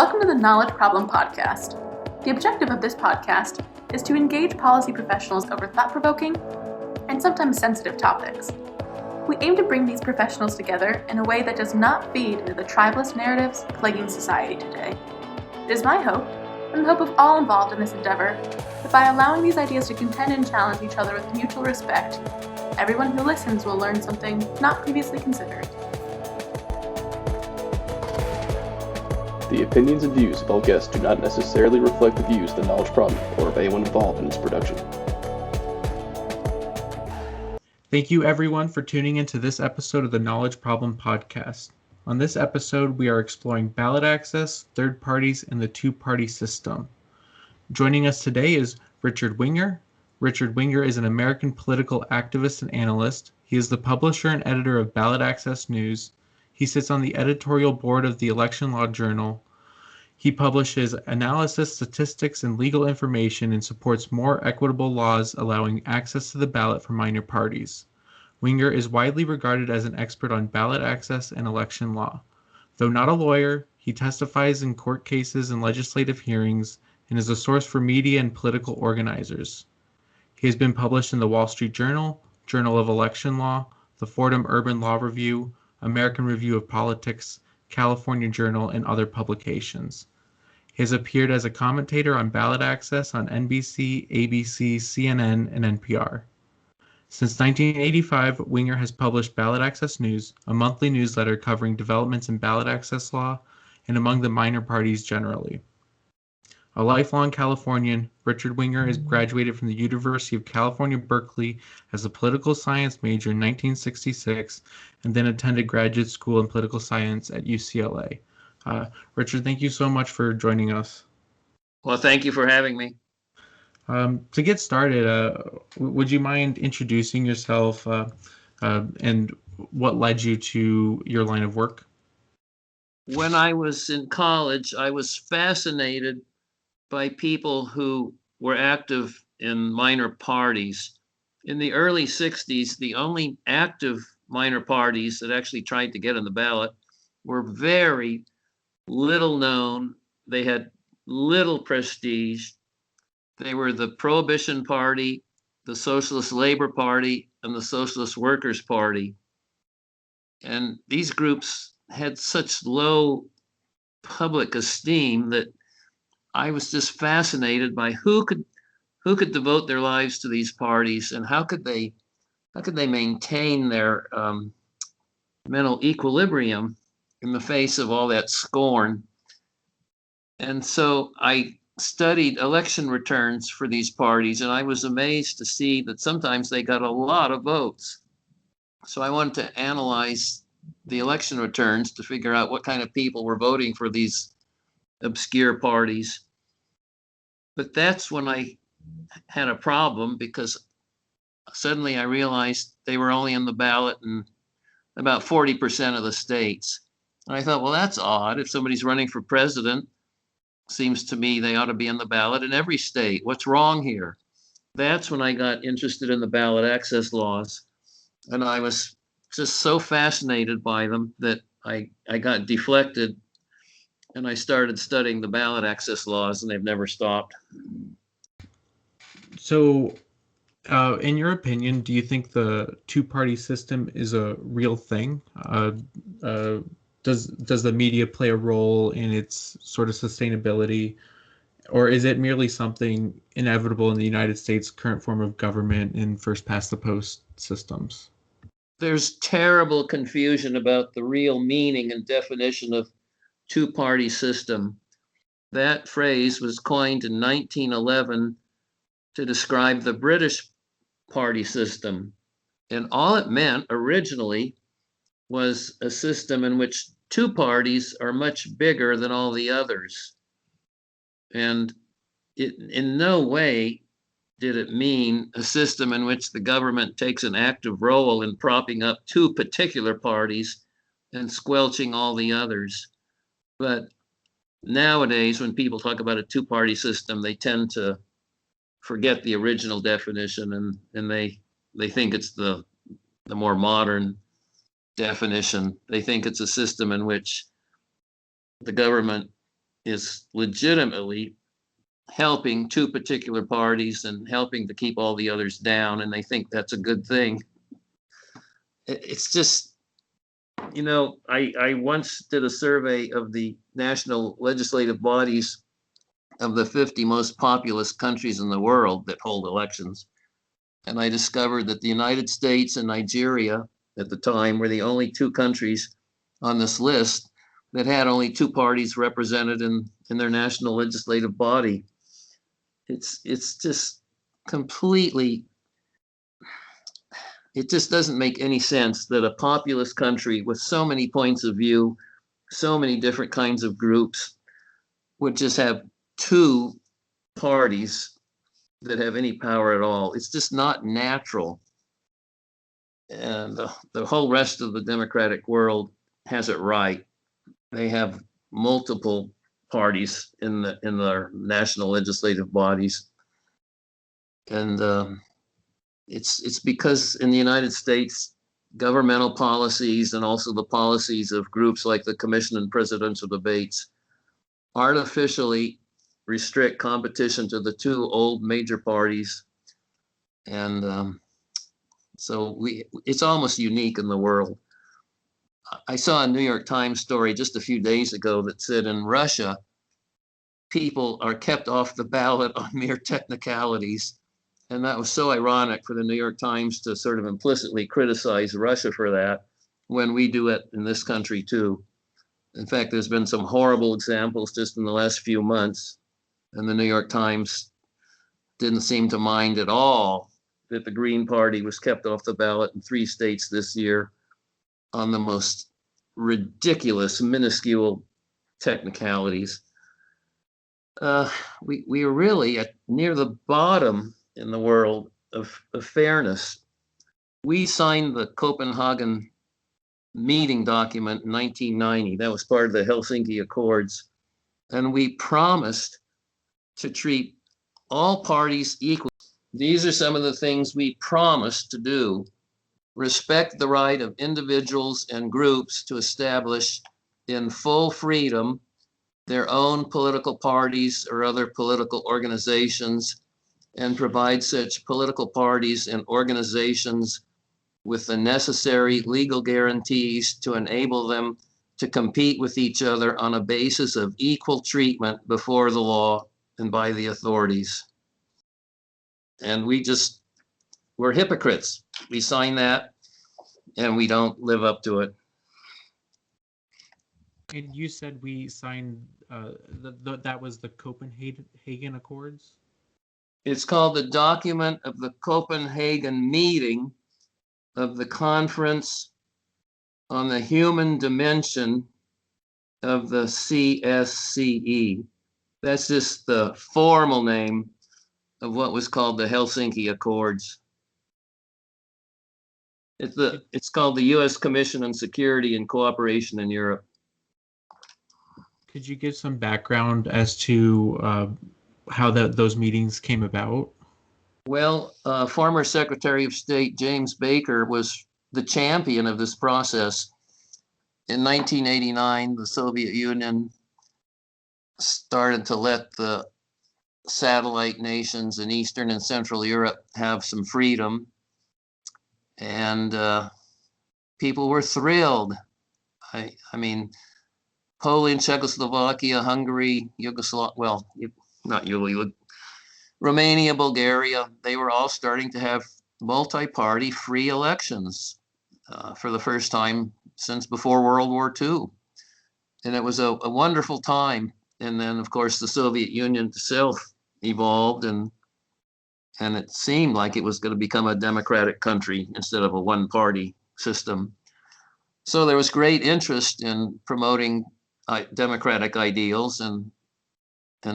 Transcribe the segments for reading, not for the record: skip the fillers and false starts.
Welcome to the Knowledge Problem Podcast. The objective of this podcast is to engage policy professionals over thought-provoking and sometimes sensitive topics. We aim to bring these professionals together in a way that does not feed into the tribalist narratives plaguing society today. It is my hope, and the hope of all involved in this endeavor, that by allowing these ideas to contend and challenge each other with mutual respect, everyone who listens will learn something not previously considered. The opinions and views of all guests do not necessarily reflect the views of the Knowledge Problem or of anyone involved in its production. Thank you everyone for tuning into this episode of the Knowledge Problem Podcast. On this episode, we are exploring ballot access, third parties, and the two-party system. Joining us today is Richard Winger. Richard Winger is an American political activist and analyst. He is the publisher and editor of Ballot Access News. He sits on the editorial board of the Election Law Journal. He publishes analysis, statistics, and legal information and supports more equitable laws allowing access to the ballot for minor parties. Winger is widely regarded as an expert on ballot access and election law. Though not a lawyer, he testifies in court cases and legislative hearings and is a source for media and political organizers. He has been published in the Wall Street Journal, Journal of Election Law, the Fordham Urban Law Review, American Review of Politics, California Journal, and other publications. He has appeared as a commentator on ballot access on NBC, ABC, CNN, and NPR. Since 1985, Winger has published Ballot Access News, a monthly newsletter covering developments in ballot access law and among the minor parties generally. A lifelong Californian, Richard Winger has graduated from the University of California, Berkeley as a political science major in 1966 and then attended graduate school in political science at UCLA. Richard, thank you so much for joining us. Well, thank you for having me. To get started, would you mind introducing yourself and what led you to your line of work? When I was in college, I was fascinated by people who were active in minor parties. In the early 60s, the only active minor parties that actually tried to get on the ballot were very little known. They had little prestige. They were the Prohibition Party, the Socialist Labor Party, and the Socialist Workers' Party. And these groups had such low public esteem that I was just fascinated by who could devote their lives to these parties and how could they maintain their mental equilibrium in the face of all that scorn. And so I studied election returns for these parties, and I was amazed to see that sometimes they got a lot of votes. So I wanted to analyze the election returns to figure out what kind of people were voting for these obscure parties. But that's when I had a problem, because suddenly I realized they were only in the ballot in about 40% of the states. And I thought, well, that's odd. If somebody's running for president, seems to me they ought to be in the ballot in every state. What's wrong here? That's when I got interested in the ballot access laws. And I was just so fascinated by them that I got deflected and I started studying the ballot access laws, and they've never stopped. So, in your opinion, do you think the two-party system is a real thing? Does the media play a role in its sort of sustainability, or is it merely something inevitable in the United States' current form of government in first-past-the-post systems? There's terrible confusion about the real meaning and definition of two-party system. That phrase was coined in 1911 to describe the British party system. And all it meant originally was a system in which two parties are much bigger than all the others. And it in no way did it mean a system in which the government takes an active role in propping up two particular parties and squelching all the others. But nowadays, when people talk about a two-party system, they tend to forget the original definition, and they think it's the more modern definition. They think it's a system in which the government is legitimately helping two particular parties and helping to keep all the others down, and they think that's a good thing. It's just, I once did a survey of the national legislative bodies of the 50 most populous countries in the world that hold elections. And I discovered that the United States and Nigeria at the time were the only two countries on this list that had only two parties represented in their national legislative body. It's just completely, it just doesn't make any sense that a populous country with so many points of view, so many different kinds of groups, would just have two parties that have any power at all. It's just not natural. And the whole rest of the democratic world has it right. They have multiple parties in their national legislative bodies. And it's because in the United States, governmental policies and also the policies of groups like the Commission on Presidential Debates artificially restrict competition to the two old major parties. And so it's almost unique in the world. I saw a New York Times story just a few days ago that said in Russia, people are kept off the ballot on mere technicalities. And that was so ironic for the New York Times to sort of implicitly criticize Russia for that when we do it in this country too. In fact, there's been some horrible examples just in the last few months, and the New York Times didn't seem to mind at all that the Green Party was kept off the ballot in 3 states this year on the most ridiculous, minuscule technicalities. We are really near the bottom in the world of fairness. We signed the Copenhagen meeting document in 1990. That was part of the Helsinki Accords. And we promised to treat all parties equally. These are some of the things we promised to do. Respect the right of individuals and groups to establish in full freedom their own political parties or other political organizations, and provide such political parties and organizations with the necessary legal guarantees to enable them to compete with each other on a basis of equal treatment before the law and by the authorities. And we're hypocrites. We sign that and we don't live up to it. And you said we signed, that was the Copenhagen Accords? It's called the document of the Copenhagen meeting of the Conference on the Human Dimension of the CSCE. That's just the formal name of what was called the Helsinki Accords. It's called the U.S. Commission on Security and Cooperation in Europe. Could you give some background as to how those meetings came about? Well, former Secretary of State James Baker was the champion of this process. In 1989, the Soviet Union started to let the satellite nations in Eastern and Central Europe have some freedom. And people were thrilled. I mean, Poland, Czechoslovakia, Hungary, Romania, Bulgaria, they were all starting to have multi-party free elections for the first time since before World War II. And it was a wonderful time. And then, of course, the Soviet Union itself evolved, and it seemed like it was going to become a democratic country instead of a one-party system. So there was great interest in promoting democratic ideals, and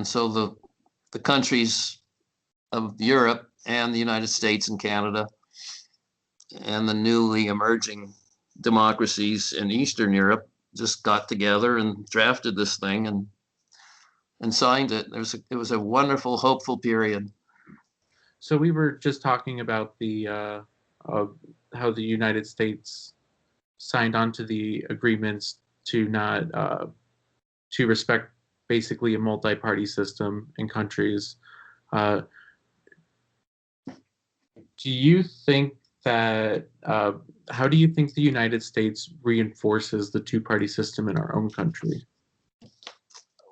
so the countries of Europe and the United States and Canada and the newly emerging democracies in Eastern Europe just got together and drafted this thing and signed it. It was a wonderful, hopeful period. So we were just talking about the how the United States signed on to the agreements to not to respect basically a multi-party system in countries. Uh, do you think that, how do you think the United States reinforces the two-party system in our own country?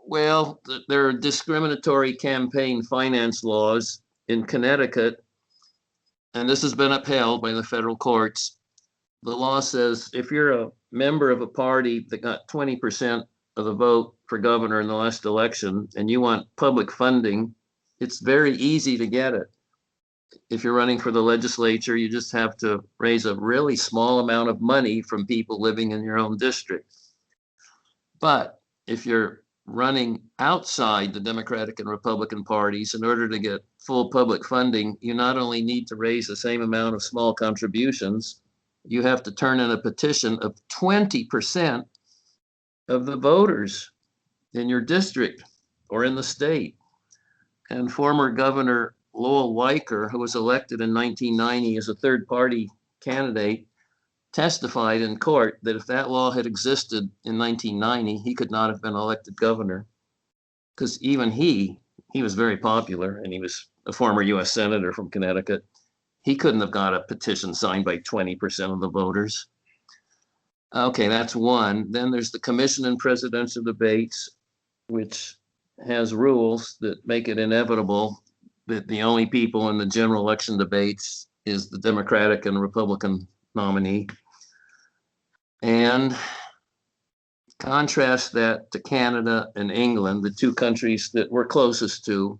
Well, there are discriminatory campaign finance laws in Connecticut, and this has been upheld by the federal courts. The law says if you're a member of a party that got 20% of the vote for governor in the last election and you want public funding, it's very easy to get it. If you're running for the legislature, you just have to raise a really small amount of money from people living in your own district. But if you're running outside the Democratic and Republican parties, in order to get full public funding, you not only need to raise the same amount of small contributions, you have to turn in a petition of 20% of the voters in your district or in the state. And former Governor Lowell Weicker, who was elected in 1990 as a third party candidate, testified in court that if that law had existed in 1990, he could not have been elected governor, because even he was very popular, and he was a former US Senator from Connecticut. He couldn't have got a petition signed by 20% of the voters. Okay, that's one. Then there's the Commission in Presidential Debates, which has rules that make it inevitable that the only people in the general election debates is the Democratic and Republican nominee. And contrast that to Canada and England, the two countries that we're closest to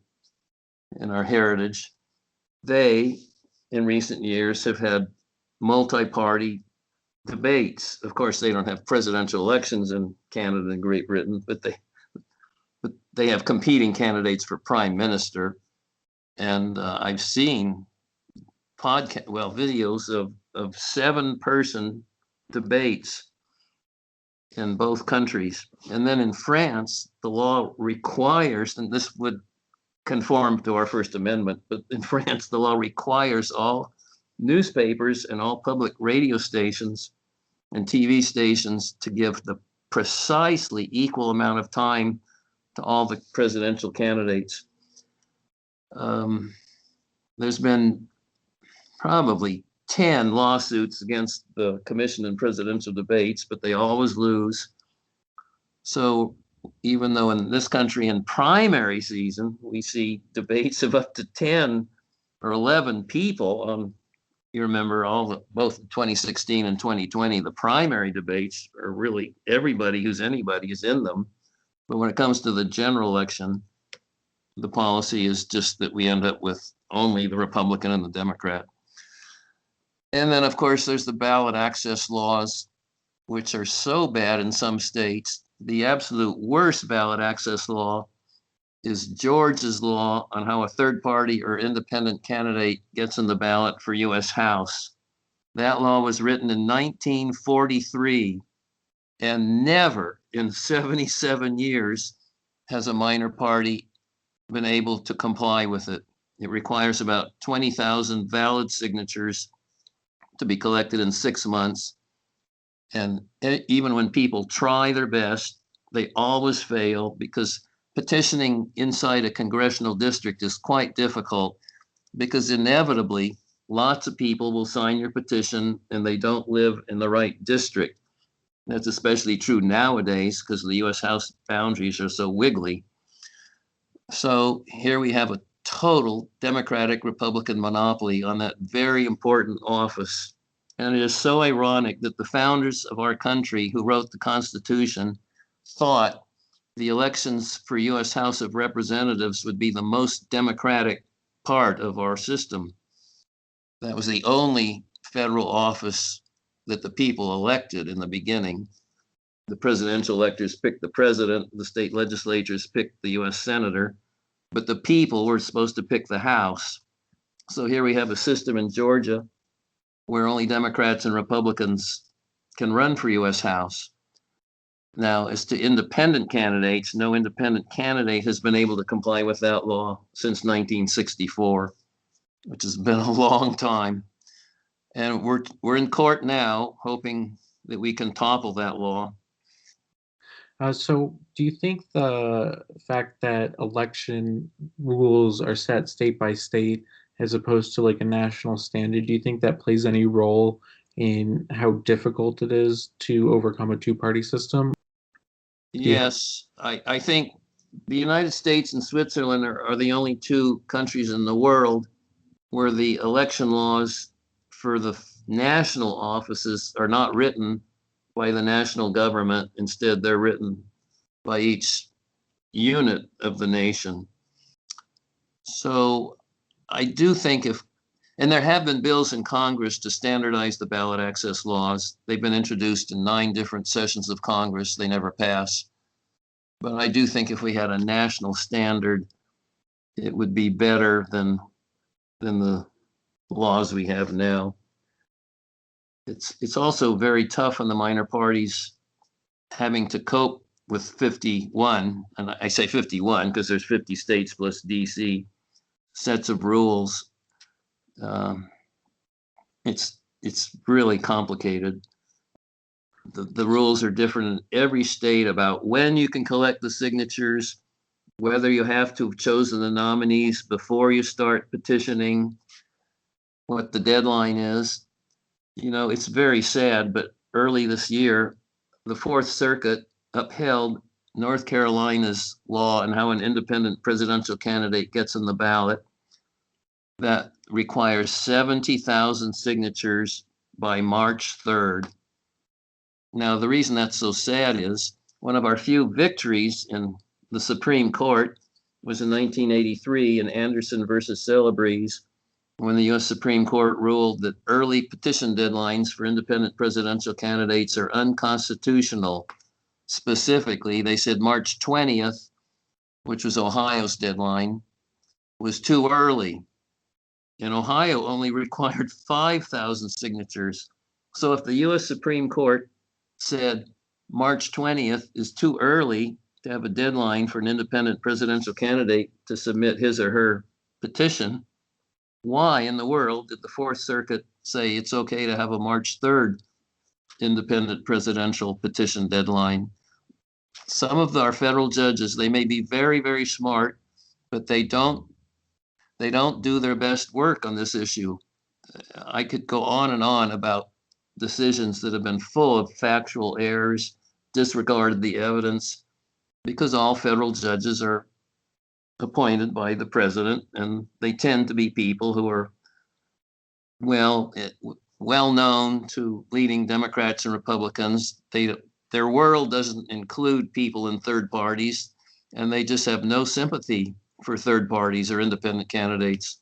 in our heritage. They, in recent years, have had multi-party debates. Of course, they don't have presidential elections in Canada and Great Britain, but they have competing candidates for prime minister. And I've seen videos of 7-person debates in both countries. And then in France, the law requires, and this would conform to our First Amendment, but in France, the law requires all newspapers and all public radio stations and TV stations to give the precisely equal amount of time to all the presidential candidates. There's been probably 10 lawsuits against the Commission in Presidential Debates, but they always lose. So even though in this country in primary season, we see debates of up to 10 or 11 people, you remember both 2016 and 2020, the primary debates are really everybody who's anybody is in them. But when it comes to the general election, the policy is just that we end up with only the Republican and the Democrat. And then, of course, there's the ballot access laws, which are so bad in some states. The absolute worst ballot access law is Georgia's law on how a third party or independent candidate gets in the ballot for US House. That law was written in 1943, and never in 77 years has a minor party been able to comply with it. It requires about 20,000 valid signatures to be collected in 6 months. And even when people try their best, they always fail, because petitioning inside a congressional district is quite difficult, because inevitably lots of people will sign your petition and they don't live in the right district. That's especially true nowadays because the US House boundaries are so wiggly. So here we have a total Democratic Republican monopoly on that very important office. And it is so ironic that the founders of our country who wrote the Constitution thought the elections for US House of Representatives would be the most democratic part of our system. That was the only federal office that the people elected in the beginning. The presidential electors picked the president, the state legislatures picked the US senator, but the people were supposed to pick the House. So here we have a system in Georgia where only Democrats and Republicans can run for US House. Now, as to independent candidates, no independent candidate has been able to comply with that law since 1964, which has been a long time. And we're in court now, hoping that we can topple that law. So do you think the fact that election rules are set state by state as opposed to like a national standard, do you think that plays any role in how difficult it is to overcome a two-party system? Do you have Yes, I think the United States and Switzerland are the only two countries in the world where the election laws for the national offices are not written by the national government. Instead, they're written by each unit of the nation. So I do think and there have been bills in Congress to standardize the ballot access laws. They've been introduced in 9 different sessions of Congress. They never pass. But I do think if we had a national standard, it would be better than the laws we have now. It's also very tough on the minor parties having to cope with 51, and I say 51 because there's 50 states plus DC sets of rules. It's really complicated. The rules are different in every state about when you can collect the signatures, whether you have to have chosen the nominees before you start petitioning, what the deadline is. You know, it's very sad, but early this year, the Fourth Circuit upheld North Carolina's law on how an independent presidential candidate gets on the ballot that requires 70,000 signatures by March 3rd. Now, the reason that's so sad is one of our few victories in the Supreme Court was in 1983 in Anderson versus Celebres, when the U.S. Supreme Court ruled that early petition deadlines for independent presidential candidates are unconstitutional. Specifically, they said March 20th, which was Ohio's deadline, was too early. And Ohio only required 5,000 signatures. So if the U.S. Supreme Court said March 20th is too early to have a deadline for an independent presidential candidate to submit his or her petition, why in the world did the Fourth Circuit say it's okay to have a March 3rd independent presidential petition deadline? Some of our federal judges, they may be very, very smart, but they don't do their best work on this issue. I could go on and on about decisions that have been full of factual errors, disregarded the evidence, because all federal judges are appointed by the president, and they tend to be people who are well known to leading Democrats and Republicans. Their world doesn't include people in third parties, and they just have no sympathy for third parties or independent candidates.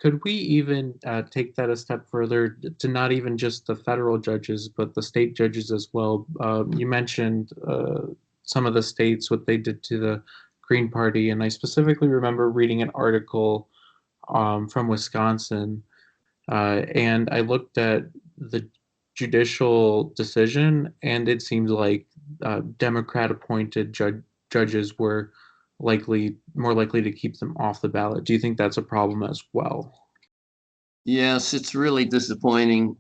Could we even take that a step further to not even just the federal judges, but the state judges as well? You mentioned some of the states, what they did to the Green Party, and I specifically remember reading an article from Wisconsin, and I looked at the judicial decision, and it seemed like Democrat-appointed judges were more likely to keep them off the ballot. Do you think that's a problem as well? Yes, it's really disappointing.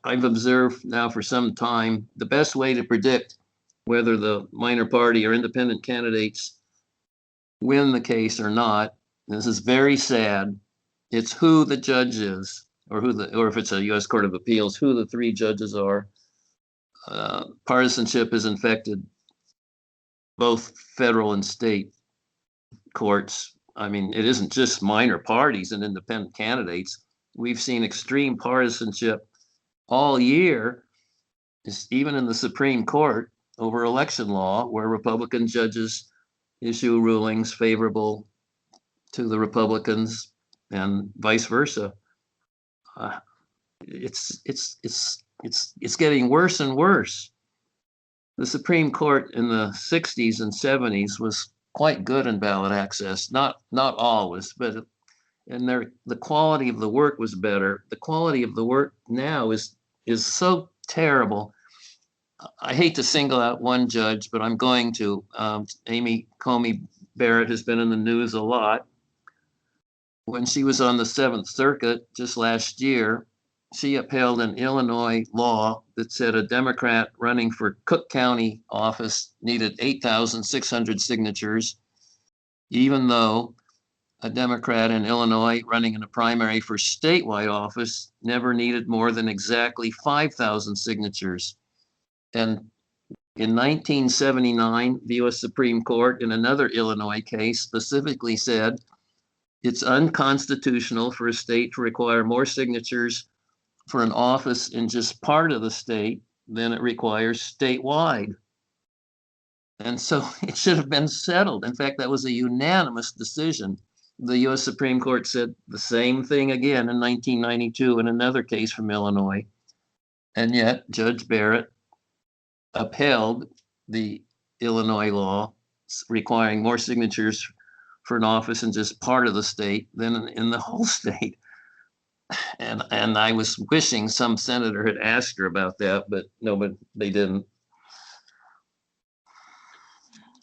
I've observed now for some time the best way to predict whether the minor party or independent candidates win the case or not. This is very sad. It's who the judge is, or if it's a U.S. Court of Appeals, who the 3 judges are. Partisanship has infected both federal and state courts. I mean, it isn't just minor parties and independent candidates. We've seen extreme partisanship all year, even in the Supreme Court over election law, where Republican judges issue rulings favorable to the Republicans and vice versa. It's getting worse and worse. The Supreme Court in the 60s and 70s was quite good in ballot access, not always, but the quality of the work was better. The quality of the work now is so terrible. I hate to single out one judge, but I'm going to. Amy Coney Barrett has been in the news a lot. When she was on the Seventh Circuit just last year, she upheld an Illinois law that said a Democrat running for Cook County office needed 8,600 signatures, even though a Democrat in Illinois running in a primary for statewide office never needed more than exactly 5,000 signatures. And in 1979, the U.S. Supreme Court, in another Illinois case, specifically said it's unconstitutional for a state to require more signatures for an office in just part of the state than it requires statewide. And so it should have been settled. In fact, that was a unanimous decision. The U.S. Supreme Court said the same thing again in 1992 in another case from Illinois. And yet Judge Barrett upheld the Illinois law requiring more signatures for an office in just part of the state than in the whole state. And I was wishing some senator had asked her about that, but no, but they didn't.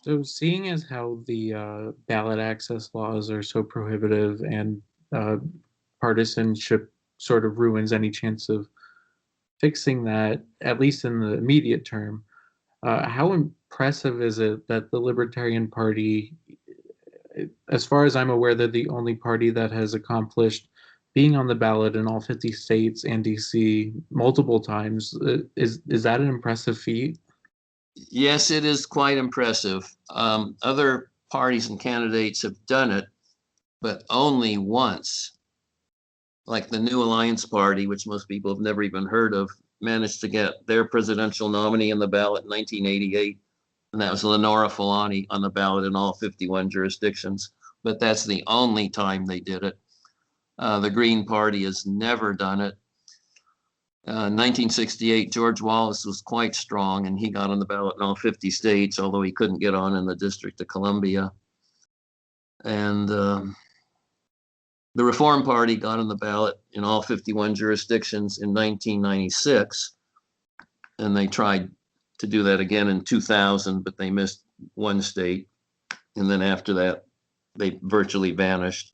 So seeing as how the ballot access laws are so prohibitive and partisanship sort of ruins any chance of fixing that, at least in the immediate term, how impressive is it that the Libertarian Party, as far as I'm aware, they're the only party that has accomplished being on the ballot in all 50 states and DC multiple times. Is that an impressive feat? Yes, it is quite impressive. Other parties and candidates have done it, but only once. Like the New Alliance Party, which most people have never even heard of, managed to get their presidential nominee on the ballot in 1988. And that was Lenora Fulani on the ballot in all 51 jurisdictions. But that's the only time they did it. The Green Party has never done it. 1968, George Wallace was quite strong, and he got on the ballot in all 50 states, although he couldn't get on in the District of Columbia. And the Reform Party got on the ballot in all 51 jurisdictions in 1996, and they tried to do that again in 2000, but they missed one state. And then after that, they virtually vanished.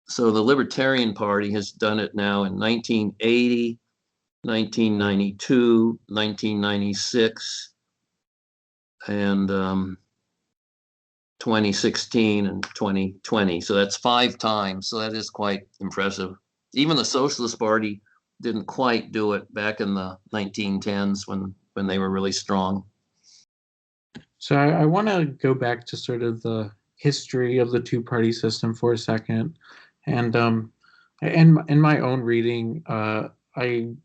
So the Libertarian Party has done it now in 1980, 1992, 1996, and 2016 and 2020. So that's 5 times. So that is quite impressive. Even the Socialist Party didn't quite do it back in the 1910s when they were really strong. So I want to go back to sort of the history of the two-party system for a second. And in my own reading, I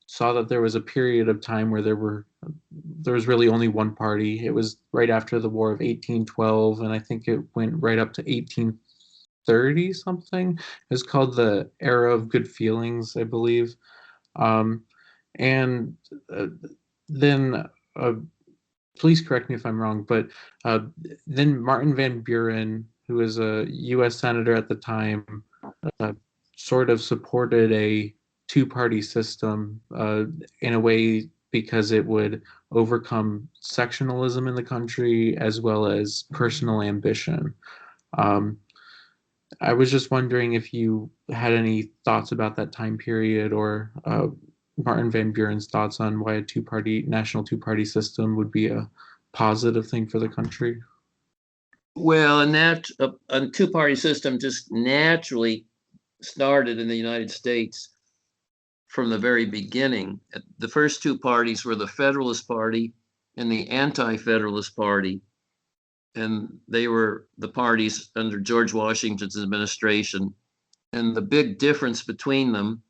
saw that there was a period of time where there was really only one party. It was right after the War of 1812, and I think it went right up to 1830 something. It was called the Era of Good Feelings, I believe. And then, please correct me if I'm wrong, but then Martin Van Buren, who was a U.S. Senator at the time, sort of supported a two-party system in a way because it would overcome sectionalism in the country as well as personal ambition. I was just wondering if you had any thoughts about that time period, or Martin Van Buren's thoughts on why a national two-party system would be a positive thing for the country. Well, a two-party system just naturally started in the United States from the very beginning. The first two parties were the Federalist Party and the Anti-Federalist Party. And they were the parties under George Washington's administration. And the big difference between them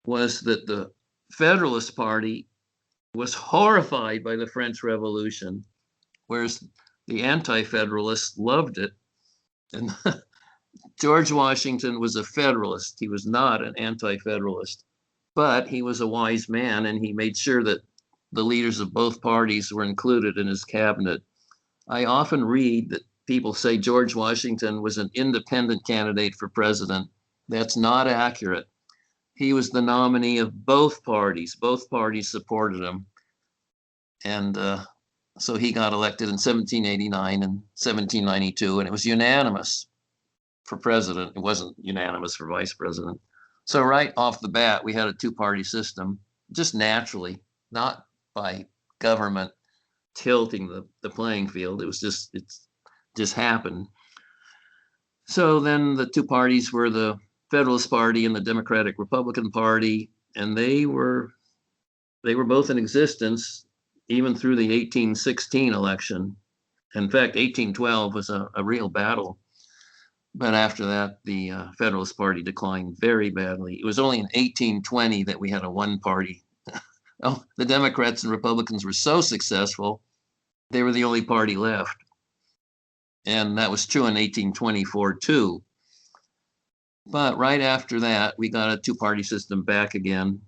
was that the Federalist Party was horrified by the French Revolution, whereas the Anti-Federalists loved it. And George Washington was a Federalist. He was not an Anti-Federalist, but he was a wise man, and he made sure that the leaders of both parties were included in his cabinet. I often read that people say George Washington was an independent candidate for president. That's not accurate. He was the nominee of both parties. Both parties supported him. And so he got elected in 1789 and 1792, and it was unanimous for president. It wasn't unanimous for vice president. So right off the bat, we had a two-party system, just naturally, not by government tilting the playing field. It just happened. So then the two parties were the Federalist Party and the Democratic Republican Party, and they were both in existence even through the 1816 election. In fact, 1812 was a real battle. But after that, the Federalist Party declined very badly. It was only in 1820 that we had a one party. Oh, the Democrats and Republicans were so successful, they were the only party left. And that was true in 1824 too. But right after that, we got a two-party system back again.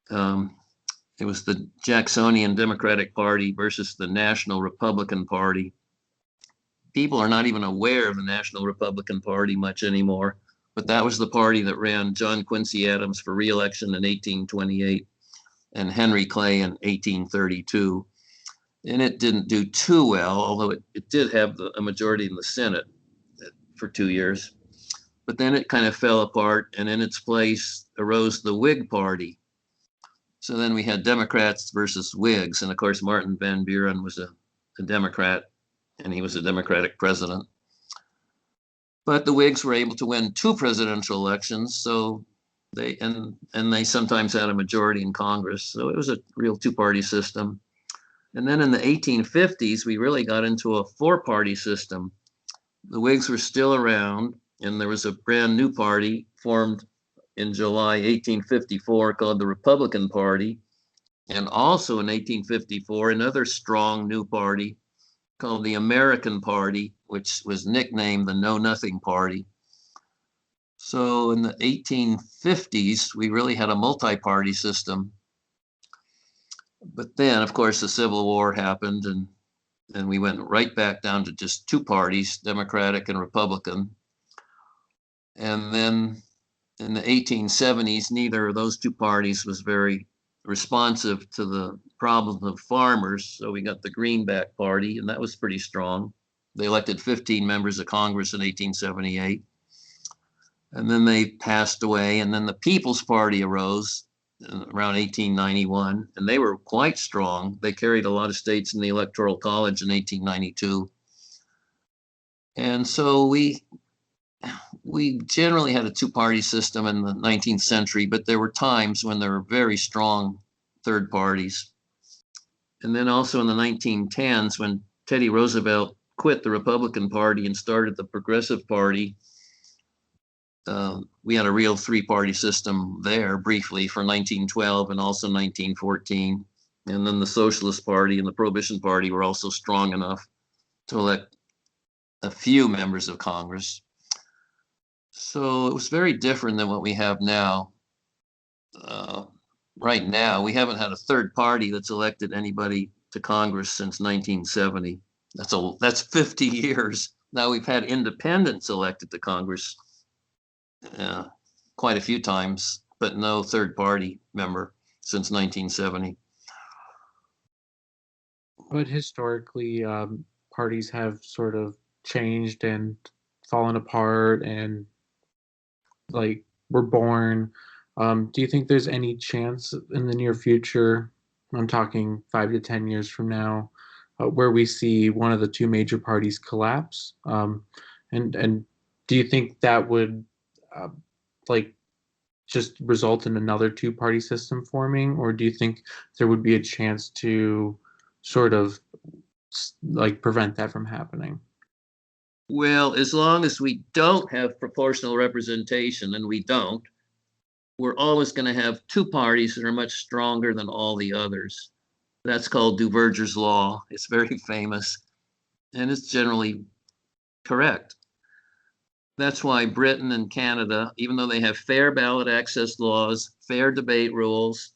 It was the Jacksonian Democratic Party versus the National Republican Party. People are not even aware of the National Republican Party much anymore, but that was the party that ran John Quincy Adams for re-election in 1828 and Henry Clay in 1832. And it didn't do too well, although it did have a majority in the Senate for 2 years. But then it kind of fell apart, and in its place arose the Whig Party. So then we had Democrats versus Whigs, and of course Martin Van Buren was a Democrat, and he was a Democratic president. But the Whigs were able to win 2 presidential elections, so they sometimes had a majority in Congress. So it was a real two-party system. And then in the 1850s, we really got into a 4-party system. The Whigs were still around, and there was a brand new party formed in July 1854 called the Republican Party. And also in 1854, another strong new party called the American Party, which was nicknamed the Know Nothing Party. So in the 1850s, we really had a multi-party system. But then, of course, the Civil War happened, and we went right back down to just 2 parties, Democratic and Republican. And then in the 1870s, neither of those 2 parties was very responsive to the problems of farmers. So we got the Greenback Party, and that was pretty strong. They elected 15 members of Congress in 1878. And then they passed away, and then the People's Party arose around 1891, and they were quite strong. They carried a lot of states in the Electoral College in 1892. And so we generally had a 2-party system in the 19th century, but there were times when there were very strong third parties. And then also in the 1910s, when Teddy Roosevelt quit the Republican Party and started the Progressive Party, we had a real 3-party system there briefly for 1912 and also 1914. And then the Socialist Party and the Prohibition Party were also strong enough to elect a few members of Congress. So it was very different than what we have now. Right now, we haven't had a third party that's elected anybody to Congress since 1970. That's 50 years. Now we've had independents elected to Congress quite a few times, but no third party member since 1970. But historically, parties have sort of changed and fallen apart and were born. Do you think there's any chance in the near future, I'm talking 5 to 10 years from now, where we see one of the 2 major parties collapse? And do you think that would just result in another 2-party system forming, or do you think there would be a chance to sort of prevent that from happening? Well, as long as we don't have proportional representation, and we don't, we're always going to have 2 parties that are much stronger than all the others. That's called Duverger's law. It's very famous, and it's generally correct. That's why Britain and Canada, even though they have fair ballot access laws, fair debate rules,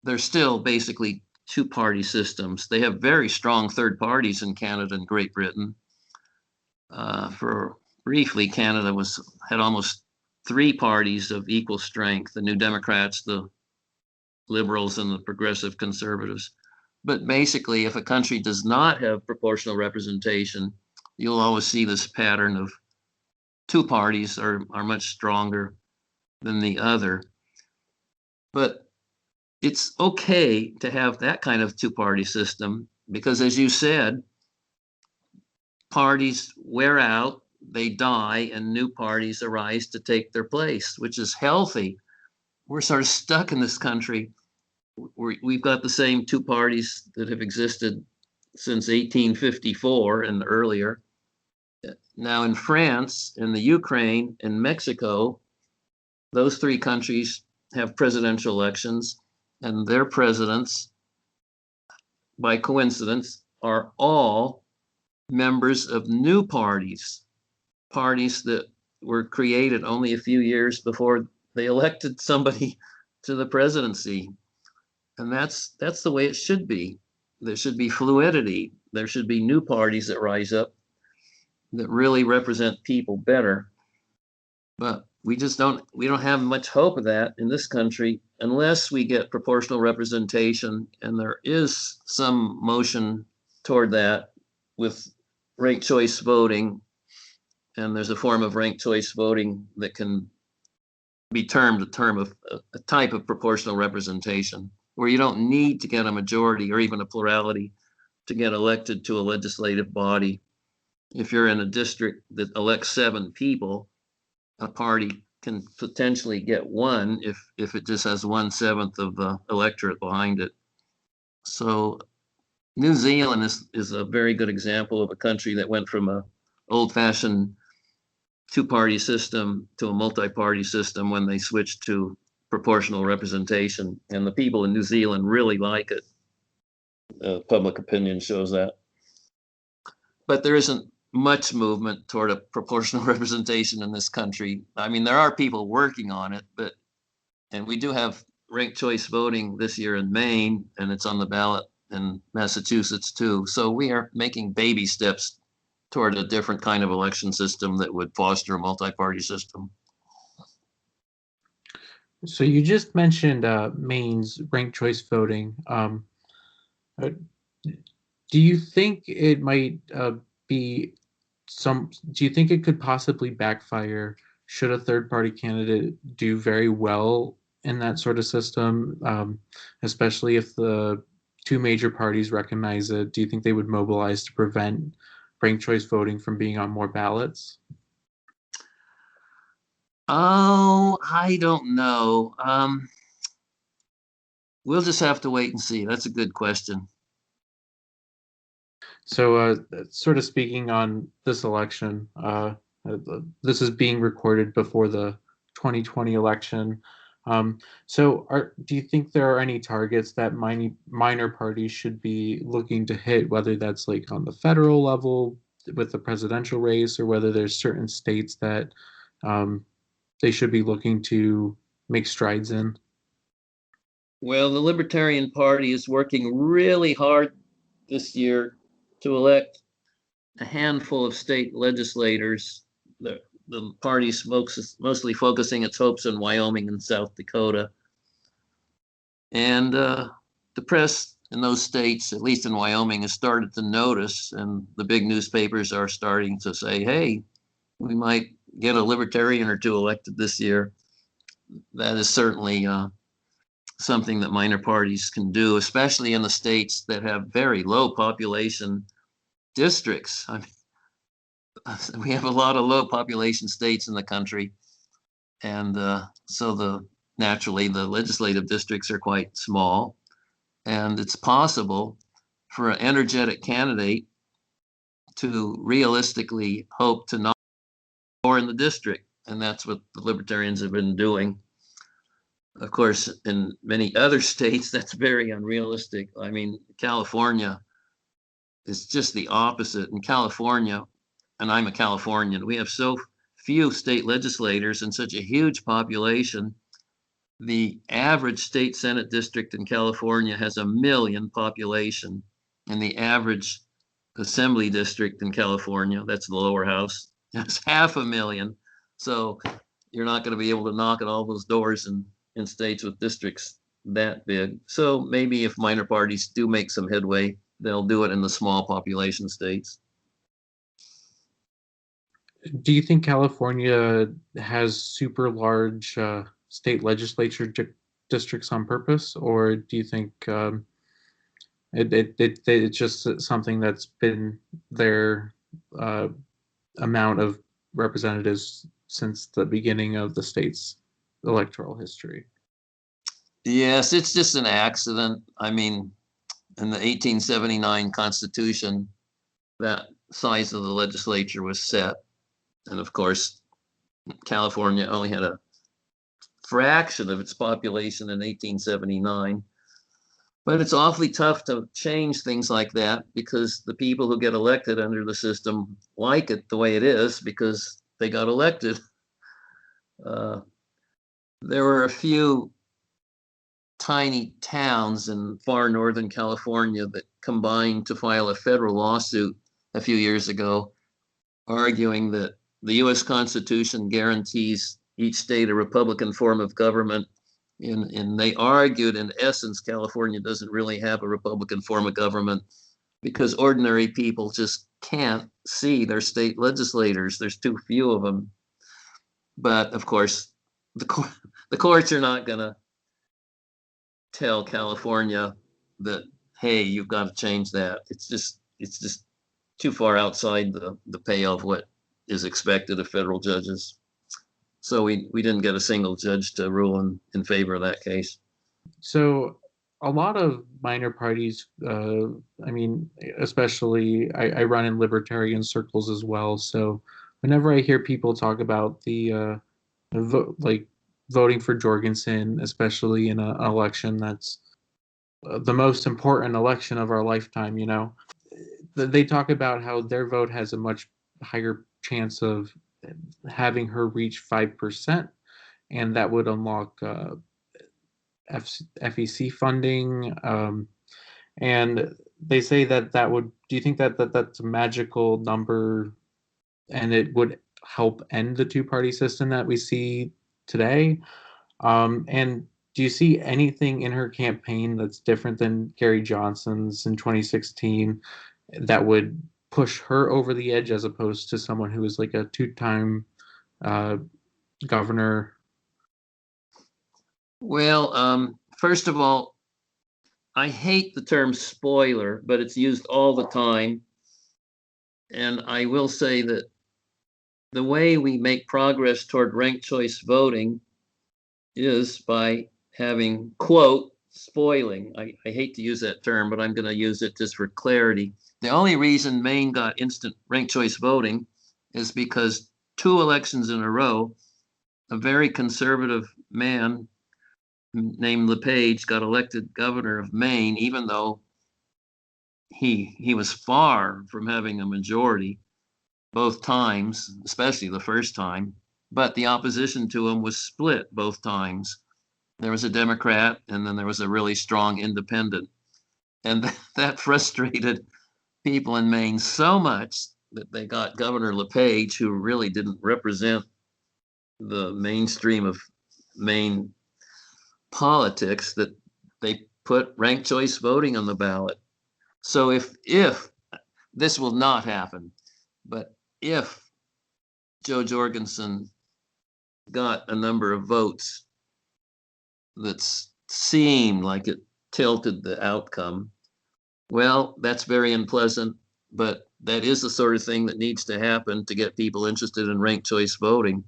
they're still basically 2-party systems. They have very strong third parties in Canada and Great Britain. For briefly, Canada had almost 3 parties of equal strength: the New Democrats, the Liberals, and the Progressive Conservatives. But basically, if a country does not have proportional representation, you'll always see this pattern of 2 parties are much stronger. than the other. But it's okay to have that kind of two-party system because, as you said, parties wear out, they die, and new parties arise to take their place, which is healthy. We're sort of stuck in this country. We've got the same two parties that have existed since 1854 and earlier. Now in France, in the Ukraine, in Mexico, those three countries have presidential elections, and their presidents, by coincidence, are all members of new parties, parties that were created only a few years before they elected somebody to the presidency. And that's the way it should be. There should be fluidity. There should be new parties that rise up that really represent people better. But we don't have much hope of that in this country unless we get proportional representation, and there is some motion toward that with ranked choice voting, and there's a form of ranked choice voting that can be termed a type of proportional representation, where you don't need to get a majority or even a plurality to get elected to a legislative body. If you're in a district that elects 7 people, a party can potentially get one if it just has 1/7 of the electorate behind it. So New Zealand is a very good example of a country that went from a old-fashioned two-party system to a multi-party system when they switched to proportional representation, and the people in New Zealand really like it. Public opinion shows that. But there isn't much movement toward a proportional representation in this country. I mean, there are people working on it, and we do have ranked choice voting this year in Maine, and it's on the ballot in Massachusetts too. So we are making baby steps toward a different kind of election system that would foster a multi-party system. So you just mentioned Maine's ranked choice voting. Do you think it might be do you think it could possibly backfire should a third party candidate do very well in that sort of system, especially if the two major parties recognize it? Do you think they would mobilize to prevent ranked choice voting from being on more ballots? Oh, I don't know. We'll just have to wait and see. That's a good question. So, sort of speaking on this election, this is being recorded before the 2020 election. So, do you think there are any targets that minor parties should be looking to hit, whether that's like on the federal level with the presidential race, or whether there's certain states that they should be looking to make strides in? Well, the Libertarian Party is working really hard this year to elect a handful of state legislators. The party mostly focusing its hopes in Wyoming and South Dakota. And the press in those states, at least in Wyoming, has started to notice, and the big newspapers are starting to say, hey, we might get a libertarian or two elected this year. That is certainly something that minor parties can do, especially in the states that have very low population districts. I mean, we have a lot of low population states in the country, and so naturally the legislative districts are quite small, and it's possible for an energetic candidate to realistically hope to not more in the district, and that's what the Libertarians have been doing. Of course, in many other states, that's very unrealistic. I mean, California is just the opposite. In California, and I'm a Californian, we have so few state legislators and such a huge population. The average state Senate district in California has 1 million population, and the average assembly district in California, that's the lower house, has 500,000. So you're not going to be able to knock at all those doors in states with districts that big. So maybe if minor parties do make some headway, they'll do it in the small population states. Do you think California has super large state legislature districts on purpose, or do you think it's just something that's been their uh, amount of representatives since the beginning of the state's electoral history? Yes, it's just an accident. I mean, in the 1879 Constitution, that size of the legislature was set. And of course, California only had a fraction of its population in 1879. But it's awfully tough to change things like that because the people who get elected under the system like it the way it is because they got elected. Uh, there were a few tiny towns in far northern California that combined to file a federal lawsuit a few years ago, arguing that the US Constitution guarantees each state a Republican form of government. And they argued, in essence, California doesn't really have a Republican form of government because ordinary people just can't see their state legislators. There's too few of them. But of course, the courts are not going to tell California that, hey, you've got to change that. It's just too far outside the pale of what is expected of federal judges. So we didn't get a single judge to rule in favor of that case. So a lot of minor parties, I mean, especially I run in libertarian circles as well. So whenever I hear people talk about the like voting for Jorgensen, especially in an election that's the most important election of our lifetime, they talk about how their vote has a much higher chance of having her reach 5%, and that would unlock FEC funding. And they say that would. Do you think that's a magical number, and it would help end the two-party system that we see today? And do you see anything in her campaign that's different than Gary Johnson's in 2016 that would push her over the edge as opposed to someone who is like a two-time governor? Well, first of all, I hate the term spoiler, but it's used all the time. And I will say that the way we make progress toward ranked choice voting is by having, quote, spoiling. I hate to use that term, but I'm going to use it just for clarity. The only reason Maine got instant ranked choice voting is because 2 elections in a row, a very conservative man named LePage got elected governor of Maine, even though he was far from having a majority both times, especially the first time. But the opposition to him was split both times. There was a Democrat, and then there was a really strong independent. And that frustrated people in Maine so much that they got Governor LePage, who really didn't represent the mainstream of Maine politics, that they put ranked choice voting on the ballot. So if this will not happen, but if Joe Jorgensen got a number of votes that seemed like it tilted the outcome, well, that's very unpleasant, but that is the sort of thing that needs to happen to get people interested in ranked choice voting.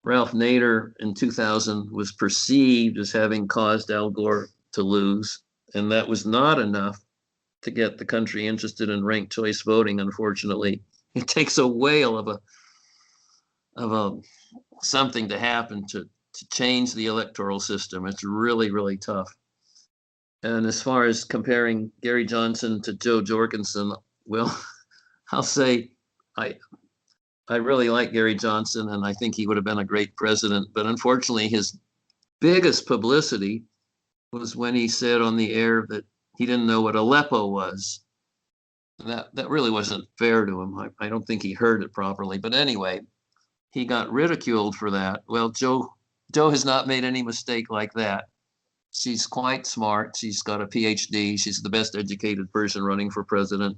Ralph Nader in 2000 was perceived as having caused Al Gore to lose, and that was not enough to get the country interested in ranked choice voting. Unfortunately, it takes a whale of a something to happen to change the electoral system. It's really, really tough. And as far as comparing Gary Johnson to Joe Jorgensen, well, I'll say I really like Gary Johnson, and I think he would have been a great president. But unfortunately, his biggest publicity was when he said on the air that he didn't know what Aleppo was. That really wasn't fair to him. I don't think he heard it properly. But anyway, he got ridiculed for that. Well, Joe has not made any mistake like that. She's quite smart. She's got a PhD. She's the best educated person running for president.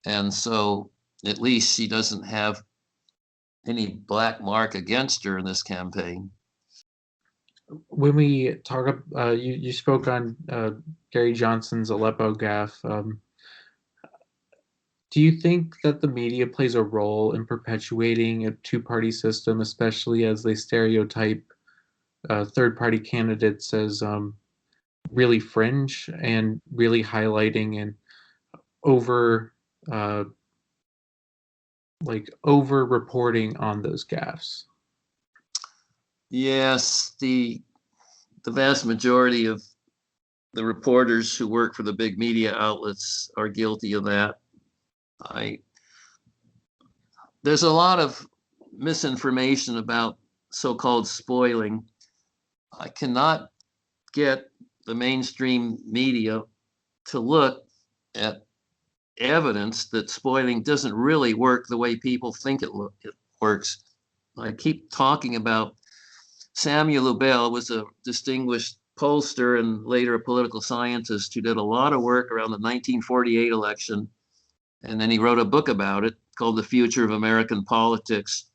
And so at least she doesn't have any black mark against her in this campaign. When we talk, you spoke on Gary Johnson's Aleppo gaffe. Do you think that the media plays a role in perpetuating a two-party system, especially as they stereotype third-party candidates as really fringe and really highlighting and over over reporting on those gaffes? Yes, the vast majority of the reporters who work for the big media outlets are guilty of that. There's a lot of misinformation about so-called spoiling. I cannot get the mainstream media to look at evidence that spoiling doesn't really work the way people think it works. I keep talking about Samuel Lubell was a distinguished pollster and later a political scientist who did a lot of work around the 1948 election. And then he wrote a book about it called The Future of American Politics.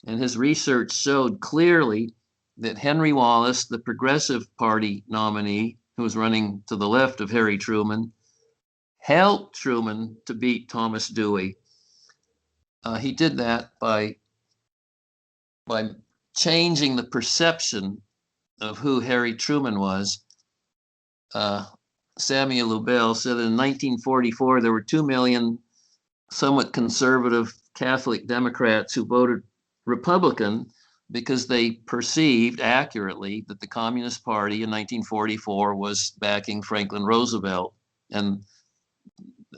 And his research showed clearly that Henry Wallace, the Progressive Party nominee, who was running to the left of Harry Truman, helped Truman to beat Thomas Dewey. He did that by changing the perception of who Harry Truman was. Samuel Lubell said in 1944 there were 2 million somewhat conservative Catholic Democrats who voted Republican because they perceived accurately that the Communist Party in 1944 was backing Franklin Roosevelt. And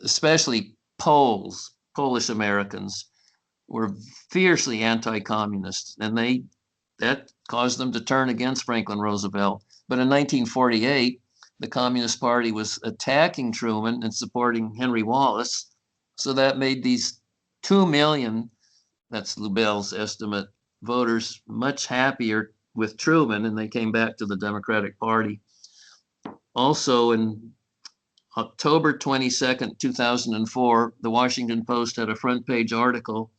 especially Polish Americans were fiercely anti-communist, and that caused them to turn against Franklin Roosevelt. But in 1948, the Communist Party was attacking Truman and supporting Henry Wallace. So that made these 2 million, that's Lubell's estimate, voters much happier with Truman, and they came back to the Democratic Party. Also, in October 22nd, 2004, the Washington Post had a front page article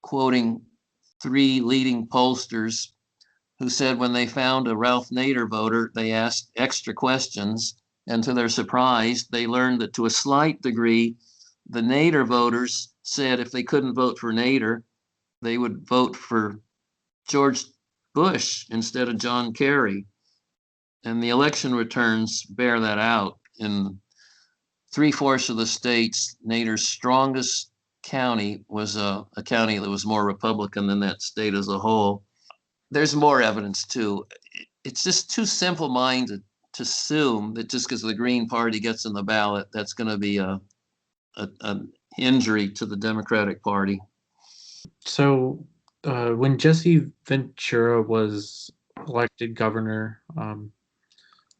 quoting 3 leading pollsters who said when they found a Ralph Nader voter, they asked extra questions. And to their surprise, they learned that to a slight degree, the Nader voters said if they couldn't vote for Nader, they would vote for George Bush instead of John Kerry. And the election returns bear that out. In 3/4 of the states, Nader's strongest county was a county that was more Republican than that state as a whole. There's more evidence too. It's just too simple-minded to assume that just because the Green Party gets in the ballot, that's going to be an injury to the Democratic Party. So when Jesse Ventura was elected governor, I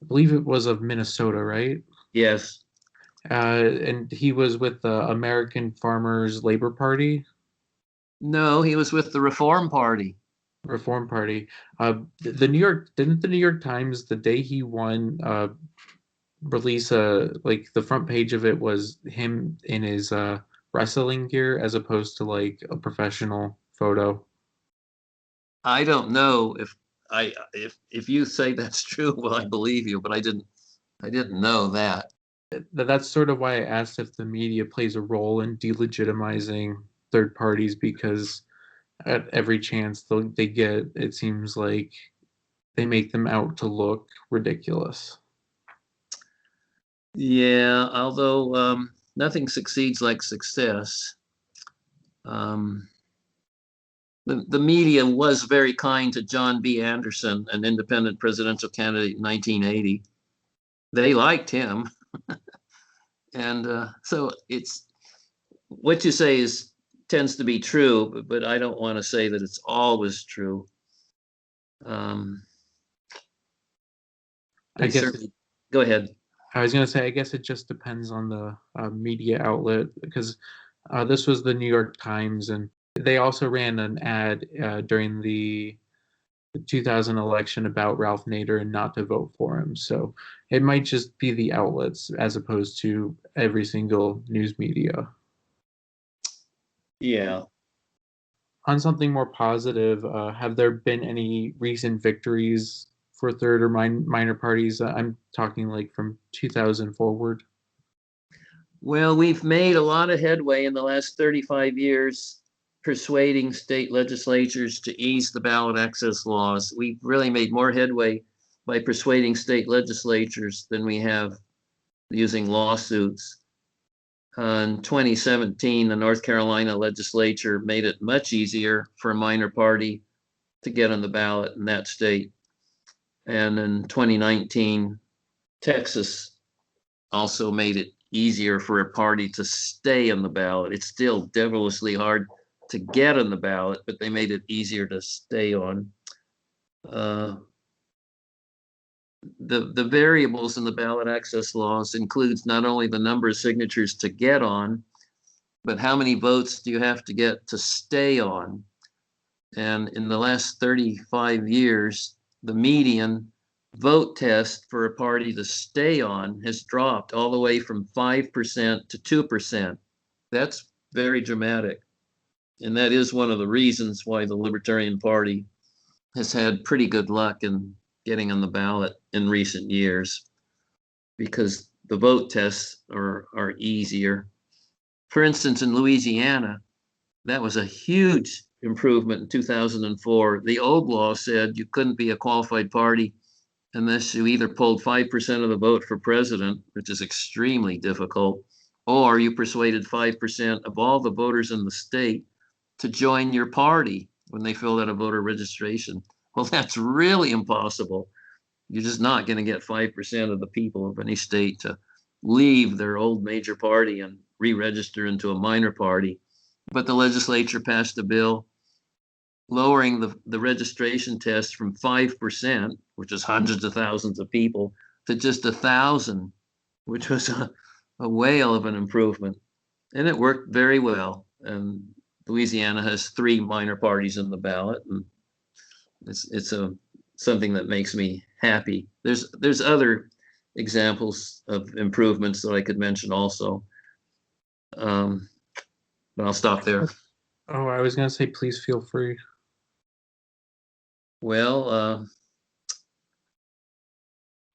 believe it was of Minnesota, right? Yes. And he was with the American Farmers Labor Party. No, he was with the Reform Party. Reform Party. The New York Times, the day he won, release the front page of it was him in his wrestling gear as opposed to like a professional photo? I don't know if you say that's true, well, I believe you, but I didn't know that. That's sort of why I asked if the media plays a role in delegitimizing third parties, because at every chance they get, it seems like they make them out to look ridiculous. Yeah, although nothing succeeds like success. The media was very kind to John B. Anderson, an independent presidential candidate in 1980. They liked him. And so it's what you say tends to be true, but I don't want to say that it's always true. I guess go ahead. I was going to say, I guess it just depends on the media outlet, because this was the New York Times, and they also ran an ad during the 2000 election about Ralph Nader and not to vote for him. So it might just be the outlets as opposed to every single news media. Yeah. On something more positive, have there been any recent victories for third or minor parties? I'm talking like from 2000 forward. Well, we've made a lot of headway in the last 35 years persuading state legislatures to ease the ballot access laws. We've really made more headway by persuading state legislatures than we have using lawsuits. In 2017, the North Carolina legislature made it much easier for a minor party to get on the ballot in that state. And in 2019, Texas also made it easier for a party to stay on the ballot. It's still devilishly hard to get on the ballot, but they made it easier to stay on. The variables in the ballot access laws includes not only the number of signatures to get on, but how many votes do you have to get to stay on? And in the last 35 years, the median vote test for a party to stay on has dropped all the way from 5% to 2%. That's very dramatic. And that is one of the reasons why the Libertarian Party has had pretty good luck in getting on the ballot in recent years, because the vote tests are easier. For instance, in Louisiana, that was a huge improvement in 2004. The old law said you couldn't be a qualified party unless you either polled 5% of the vote for president, which is extremely difficult, or you persuaded 5% of all the voters in the state to join your party when they filled out a voter registration. Well, that's really impossible. You're just not going to get 5% of the people of any state to leave their old major party and re-register into a minor party. But the legislature passed a bill lowering the registration test from 5%, which is hundreds of thousands of people, to just 1,000, which was a whale of an improvement. And it worked very well. And Louisiana has 3 minor parties in the ballot, and it's something that makes me happy. There's other examples of improvements that I could mention also, but I'll stop there. Oh, I was going to say, please feel free. Well,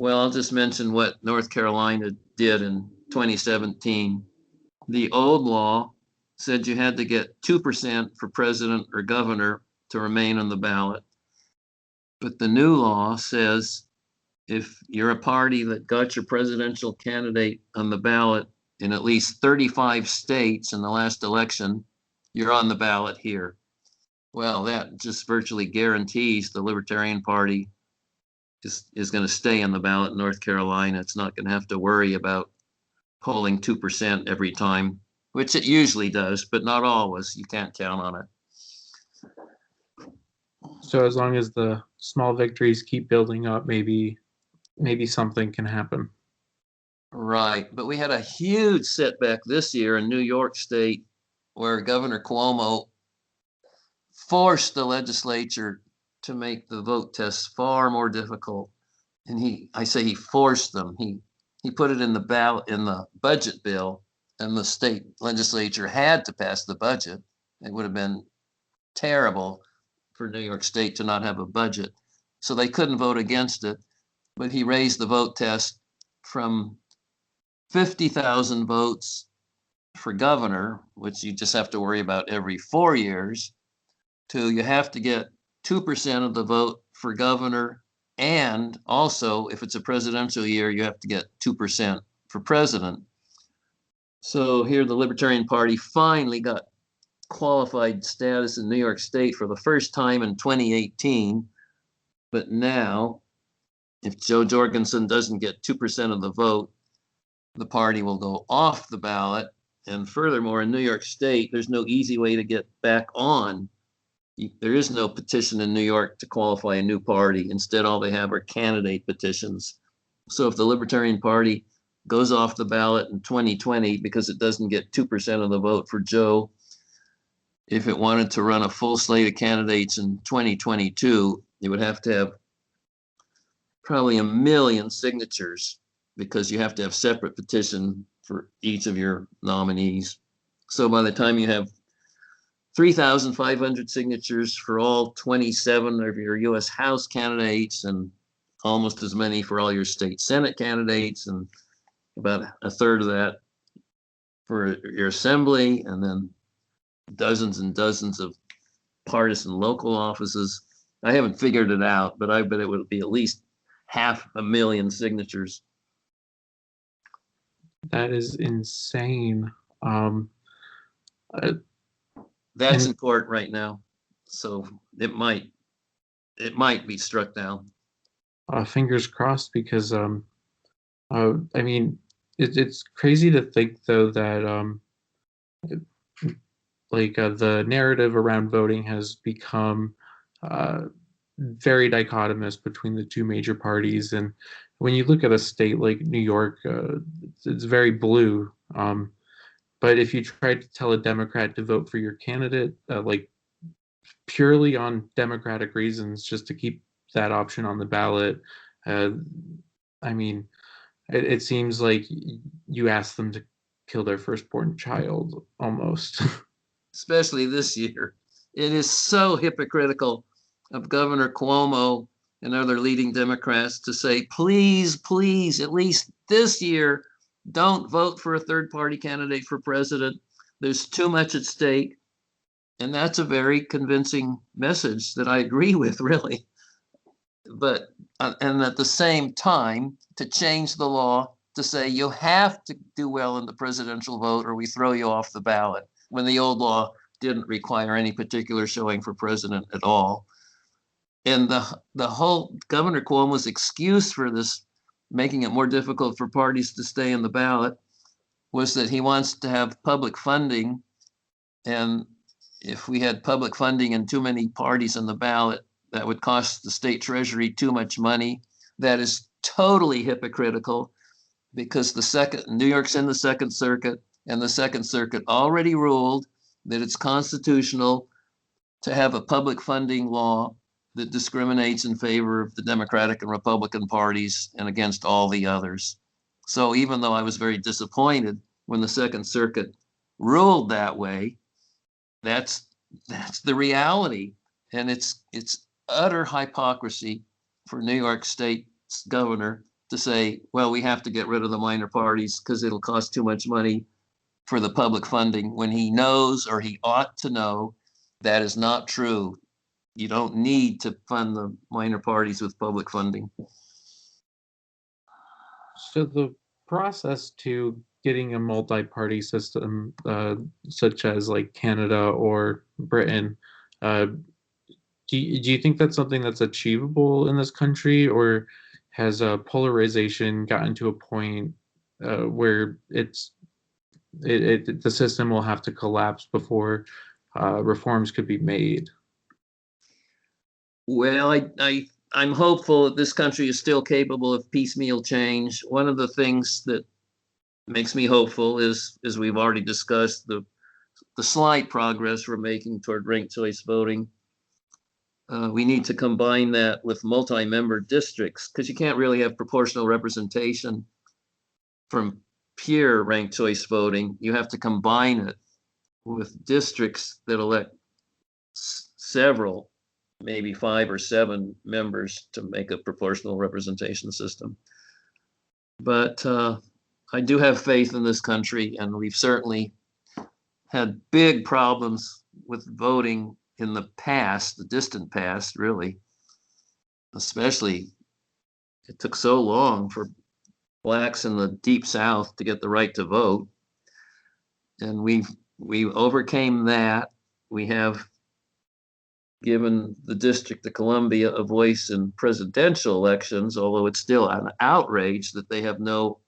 I'll just mention what North Carolina did in 2017. The old law said you had to get 2% for president or governor to remain on the ballot. But the new law says if you're a party that got your presidential candidate on the ballot in at least 35 states in the last election, you're on the ballot here. Well, that just virtually guarantees the Libertarian Party is going to stay on the ballot in North Carolina. It's not going to have to worry about polling 2% every time, which it usually does, but not always. You can't count on it. So as long as the small victories keep building up, maybe something can happen. Right, but we had a huge setback this year in New York State, where Governor Cuomo forced the legislature to make the vote tests far more difficult. And I say he forced them. He put it in the ballot, in the budget bill, and the state legislature had to pass the budget. It would have been terrible for New York State to not have a budget. So they couldn't vote against it, but he raised the vote test from 50,000 votes for governor, which you just have to worry about every 4 years, to you have to get 2% of the vote for governor, and also if it's a presidential year, you have to get 2% for president. So here the Libertarian Party finally got qualified status in New York State for the first time in 2018. But now, if Joe Jorgensen doesn't get 2% of the vote, the party will go off the ballot. And furthermore, in New York State, there's no easy way to get back on. There is no petition in New York to qualify a new party. Instead, all they have are candidate petitions. So if the Libertarian Party goes off the ballot in 2020 because it doesn't get 2% of the vote for Joe, if it wanted to run a full slate of candidates in 2022, it would have to have probably 1 million signatures, because you have to have separate petition for each of your nominees. So by the time you have 3,500 signatures for all 27 of your U.S. House candidates, and almost as many for all your state Senate candidates, and about a third of that for your assembly, and then dozens and dozens of partisan local offices. I haven't figured it out, but I bet it would be at least 500,000 signatures. That is insane. Um, That's in court right now, so it might be struck down. Fingers crossed, because I mean, it's crazy to think though that the narrative around voting has become very dichotomous between the two major parties. And when you look at a state like New York, it's very blue. But if you try to tell a Democrat to vote for your candidate, like purely on democratic reasons, just to keep that option on the ballot, I mean, it seems like you ask them to kill their firstborn child almost. Especially this year. It is so hypocritical of Governor Cuomo and other leading Democrats to say, please, please, at least this year, don't vote for a third party candidate for president. There's too much at stake. And that's a very convincing message that I agree with, really. But, and at the same time, to change the law to say you have to do well in the presidential vote or we throw you off the ballot, when the old law didn't require any particular showing for president at all. And the whole Governor Cuomo's excuse for this, making it more difficult for parties to stay in the ballot, was that he wants to have public funding. And if we had public funding and too many parties on the ballot, that would cost the state treasury too much money. That is totally hypocritical, because New York's in the Second Circuit, and the Second Circuit already ruled that it's constitutional to have a public funding law that discriminates in favor of the Democratic and Republican parties and against all the others. So even though I was very disappointed when the Second Circuit ruled that way, that's the reality. And it's utter hypocrisy for New York State's governor to say, well, we have to get rid of the minor parties because it'll cost too much money for the public funding, when he knows, or he ought to know, that is not true. You don't need to fund the minor parties with public funding. So the process to getting a multi-party system, such as like Canada or Britain, do you think that's something that's achievable in this country, or has polarization gotten to a point where the system will have to collapse before reforms could be made? Well, I'm hopeful that this country is still capable of piecemeal change. One of the things that makes me hopeful is, as we've already discussed, the slight progress we're making toward ranked choice voting. We need to combine that with multi-member districts, because you can't really have proportional representation from pure ranked choice voting. You have to combine it with districts that elect several, maybe 5 or 7 members to make a proportional representation system. But I do have faith in this country, and we've certainly had big problems with voting in the past, the distant past, really. Especially, it took so long for Blacks in the Deep South to get the right to vote. And we overcame that. We have given the District of Columbia a voice in presidential elections, although it's still an outrage that they have no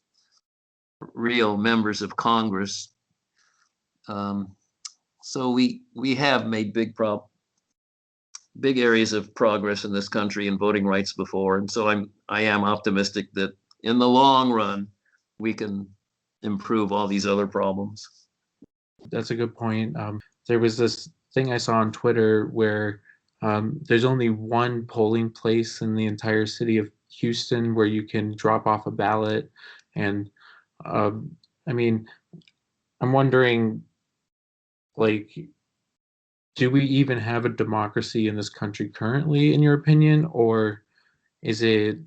real members of Congress. So we have made big areas of progress in this country in voting rights before, and so I am optimistic that in the long run we can improve all these other problems. That's a good point. There was this thing I saw on Twitter where there's only one polling place in the entire city of Houston where you can drop off a ballot, and I mean, I'm wondering, like, do we even have a democracy in this country currently, in your opinion, or is it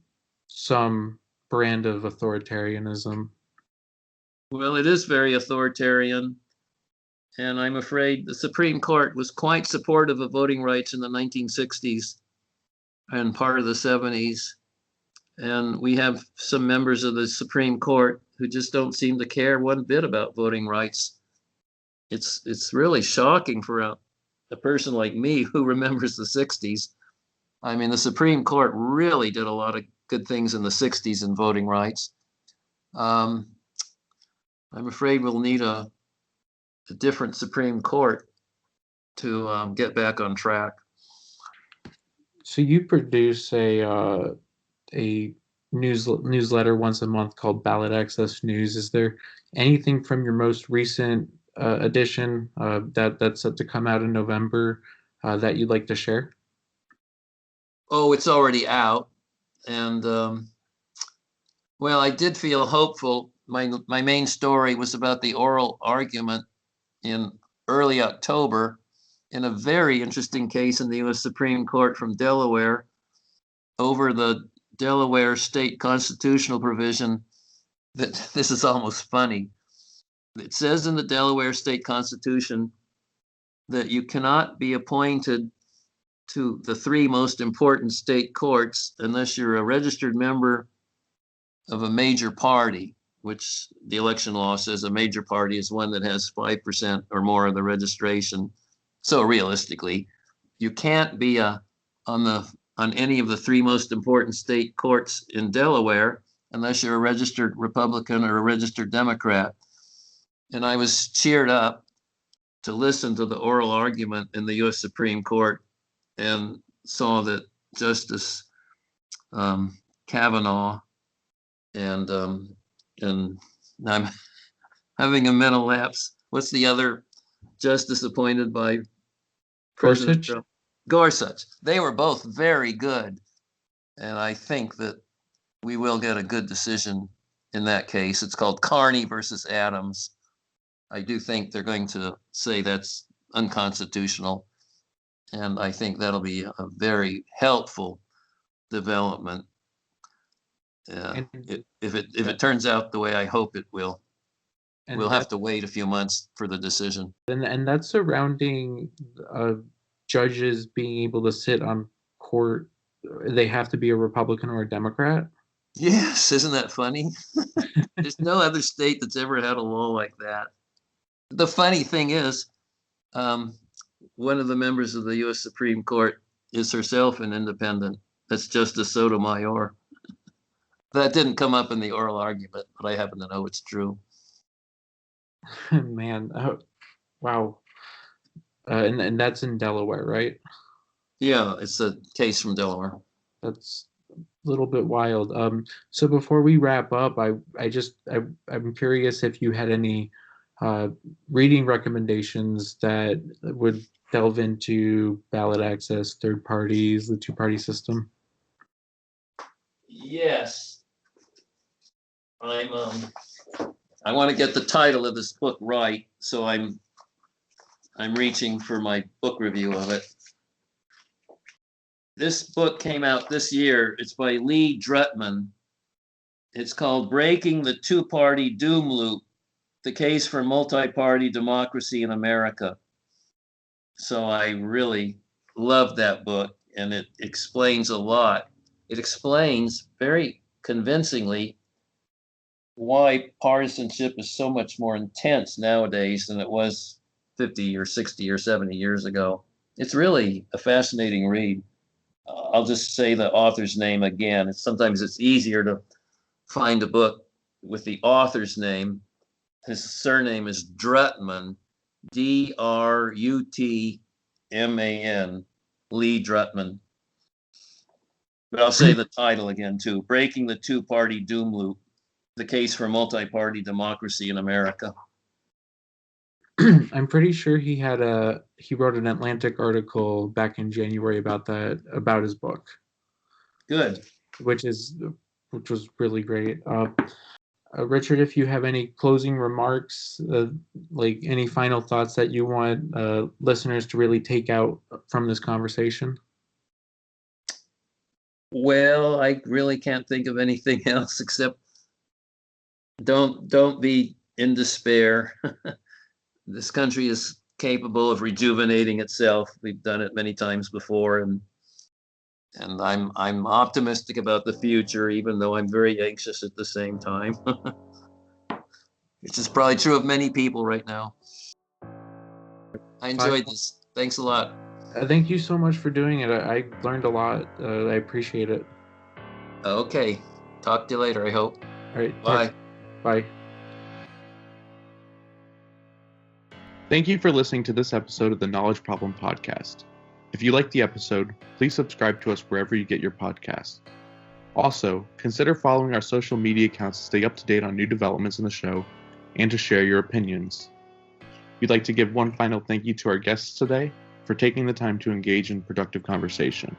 some brand of authoritarianism? Well, it is very authoritarian, and I'm afraid the Supreme Court was quite supportive of voting rights in the 1960s and part of the 70s. And we have some members of the Supreme Court who just don't seem to care one bit about voting rights. It's really shocking for a person like me who remembers the 60s. I mean, the Supreme Court really did a lot of good things in the 60s in voting rights. I'm afraid we'll need a different Supreme Court to get back on track. So you produce a newsletter once a month called Ballot Access News. Is there anything from your most recent edition that's set to come out in November that you'd like to share? Oh, it's already out. And well, I did feel hopeful. My main story was about the oral argument in early October in a very interesting case in the U.S. Supreme Court from Delaware over the Delaware state constitutional provision that this is almost funny. It says in the Delaware state constitution that you cannot be appointed to the three most important state courts unless you're a registered member of a major party, which the election law says a major party is one that has 5% or more of the registration. So realistically, you can't be on any of the three most important state courts in Delaware unless you're a registered Republican or a registered Democrat. And I was cheered up to listen to the oral argument in the U.S. Supreme Court and saw that Justice Kavanaugh and I'm having a mental lapse. What's the other justice appointed by President Trump? Gorsuch. They were both very good, and I think that we will get a good decision in that case. It's called Carney versus Adams. I do think they're going to say that's unconstitutional, and I think that'll be a very helpful development. If it turns out the way I hope it will, we'll have to wait a few months for the decision. And that's surrounding judges being able to sit on court. They have to be a Republican or a Democrat. Yes, isn't that funny? There's no other state that's ever had a law like that. The funny thing is, one of the members of the U.S. Supreme Court is herself an independent. That's Justice Sotomayor. That didn't come up in the oral argument, but I happen to know it's true. Man, wow. And that's in Delaware, right? Yeah, it's a case from Delaware. That's a little bit wild. So before we wrap up, I'm curious if you had any reading recommendations that would delve into ballot access, third parties, the two-party system. Yes. I want to get the title of this book right, so I'm reaching for my book review of it. This book came out this year. It's by Lee Drutman. It's called Breaking the Two-Party Doom Loop, The Case for Multiparty Democracy in America. So I really love that book, and it explains a lot. It explains very convincingly why partisanship is so much more intense nowadays than it was 50 or 60 or 70 years ago. It's really a fascinating read. I'll just say the author's name again. Sometimes it's easier to find a book with the author's name. His surname is Drutman, Drutman, Lee Drutman. But I'll say the title again too, Breaking the Two-Party Doom Loop, The Case for Multi-Party Democracy in America. I'm pretty sure he wrote an Atlantic article back in January about his book. Good. Which was really great. Richard, if you have any closing remarks, like any final thoughts that you want listeners to really take out from this conversation? Well, I really can't think of anything else except don't be in despair. This country is capable of rejuvenating itself. We've done it many times before, and I'm optimistic about the future, even though I'm very anxious at the same time. Which is probably true of many people right now. I enjoyed this. Thanks a lot. Thank you so much for doing it. I learned a lot. I appreciate it. Okay. Talk to you later, I hope. All right. Bye. Bye. Thank you for listening to this episode of the Knowledge Problem Podcast. If you liked the episode, please subscribe to us wherever you get your podcasts. Also, consider following our social media accounts to stay up to date on new developments in the show and to share your opinions. We'd like to give one final thank you to our guests today for taking the time to engage in productive conversation.